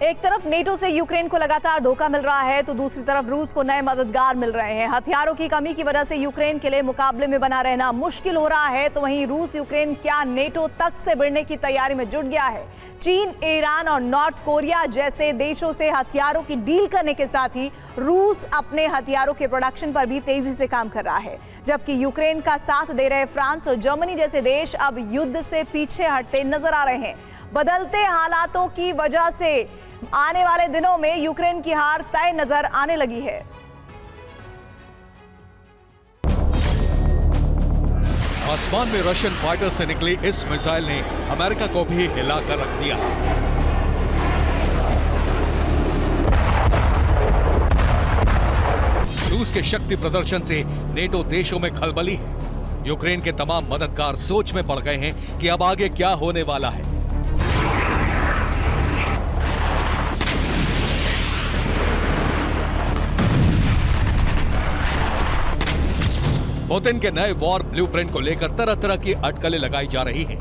एक तरफ नेटो से यूक्रेन को लगातार धोखा मिल रहा है तो दूसरी तरफ रूस को नए मददगार मिल रहे हैं। हथियारों की कमी की वजह से यूक्रेन के लिए मुकाबले में बना रहना मुश्किल हो रहा है, तो वहीं रूस यूक्रेन क्या नेटो तक से भिड़ने की तैयारी में जुट गया है। चीन, ईरान और नॉर्थ कोरिया जैसे देशों से हथियारों की डील करने के साथ ही रूस अपने हथियारों के प्रोडक्शन पर भी तेजी से काम कर रहा है, जबकि यूक्रेन का साथ दे रहे फ्रांस और जर्मनी जैसे देश अब युद्ध से पीछे हटते नजर आ रहे हैं। बदलते हालातों की वजह से आने वाले दिनों में यूक्रेन की हार तय नजर आने लगी है। आसमान में रशियन फाइटर से निकली इस मिसाइल ने अमेरिका को भी हिलाकर रख दिया। रूस के शक्ति प्रदर्शन से नेटो देशों में खलबली है। यूक्रेन के तमाम मददगार सोच में पड़ गए हैं कि अब आगे क्या होने वाला है। पुतिन के नए वॉर ब्लूप्रिंट को लेकर तरह तरह की अटकलें लगाई जा रही हैं।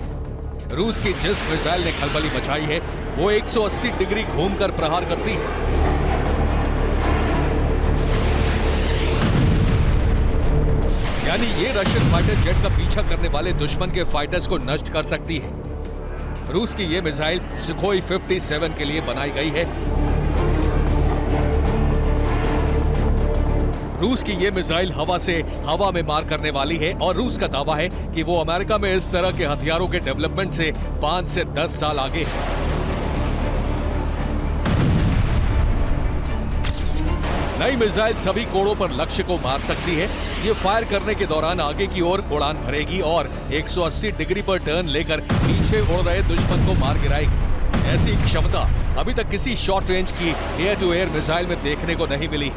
रूस की जिस मिसाइल ने खलबली मचाई है वो 180 डिग्री घूमकर प्रहार करती है। यानी ये रशियन फाइटर जेट का पीछा करने वाले दुश्मन के फाइटर्स को नष्ट कर सकती है। रूस की ये मिसाइल सुखोई 57 के लिए बनाई गई है। रूस की ये मिसाइल हवा से हवा में मार करने वाली है और रूस का दावा है कि वो अमेरिका में इस तरह के हथियारों के डेवलपमेंट से 5 से 10 साल आगे है। नई मिसाइल सभी कोणों पर लक्ष्य को मार सकती है। ये फायर करने के दौरान आगे की ओर उड़ान भरेगी और 180 डिग्री पर टर्न लेकर पीछे उड़ रहे दुश्मन को मार गिराएगी। ऐसी क्षमता अभी तक किसी शॉर्ट रेंज की एयर टू एयर मिसाइल में देखने को नहीं मिली।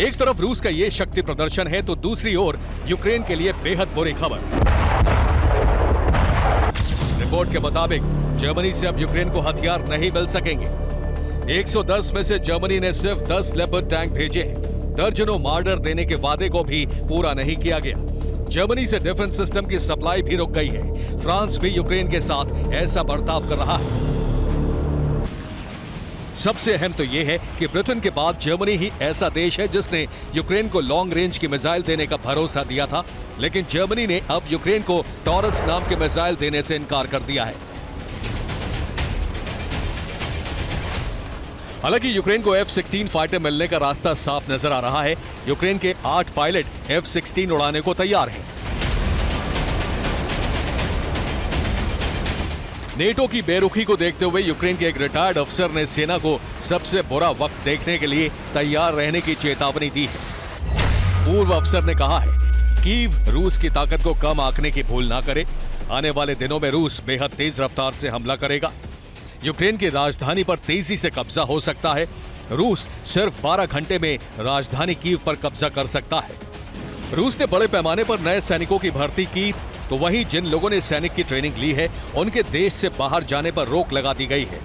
एक तरफ रूस का ये शक्ति प्रदर्शन है तो दूसरी ओर यूक्रेन के लिए बेहद बुरी खबर। रिपोर्ट के मुताबिक जर्मनी से अब यूक्रेन को हथियार नहीं मिल सकेंगे। 110 में से जर्मनी ने सिर्फ 10 लेपर्ड टैंक भेजे हैं। दर्जनों मार्डर देने के वादे को भी पूरा नहीं किया गया। जर्मनी से डिफेंस सिस्टम की सप्लाई भी रुक गई है। फ्रांस भी यूक्रेन के साथ ऐसा बर्ताव कर रहा है। सबसे अहम तो यह है कि ब्रिटेन के बाद जर्मनी ही ऐसा देश है जिसने यूक्रेन को लॉन्ग रेंज की मिसाइल देने का भरोसा दिया था, लेकिन जर्मनी ने अब यूक्रेन को टॉरस नाम के मिसाइल देने से इनकार कर दिया है। हालांकि यूक्रेन को F-16 फाइटर मिलने का रास्ता साफ नजर आ रहा है। यूक्रेन के 8 पायलट F-16 उड़ाने को तैयार हैं। नेटो की बेरुखी को देखते हुए यूक्रेन के एक रिटायर्ड अफसर ने सेना को सबसे बुरा वक्त देखने के लिए तैयार रहने की चेतावनी दी है। पूर्व अफसर ने कहा है कीव रूस की ताकत को कम आंकने की भूल ना करे। आने वाले दिनों में रूस बेहद तेज रफ्तार से हमला करेगा। यूक्रेन की राजधानी पर तेजी से कब्जा हो सकता है। रूस सिर्फ 12 घंटे में राजधानी कीव पर कब्जा कर सकता है। रूस ने बड़े पैमाने पर नए सैनिकों की भर्ती की, तो वहीं जिन लोगों ने सैनिक की ट्रेनिंग ली है उनके देश से बाहर जाने पर रोक लगा दी गई है।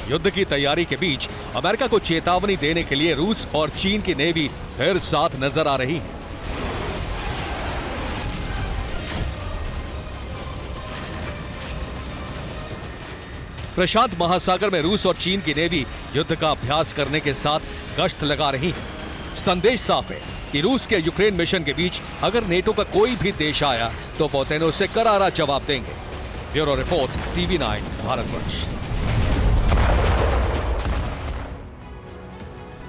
युद्ध की तैयारी के बीच अमेरिका को चेतावनी देने के लिए रूस और चीन की नेवी फिर साथ नजर आ रही है। प्रशांत महासागर में रूस और चीन की नेवी युद्ध का अभ्यास करने के साथ गश्त लगा रही है। संदेश साफ है कि रूस के यूक्रेन मिशन के बीच अगर नेटो का कोई भी देश आया तो पुतिन उसे करारा जवाब देंगे। Bureau report, TV9 Bharatvarsh.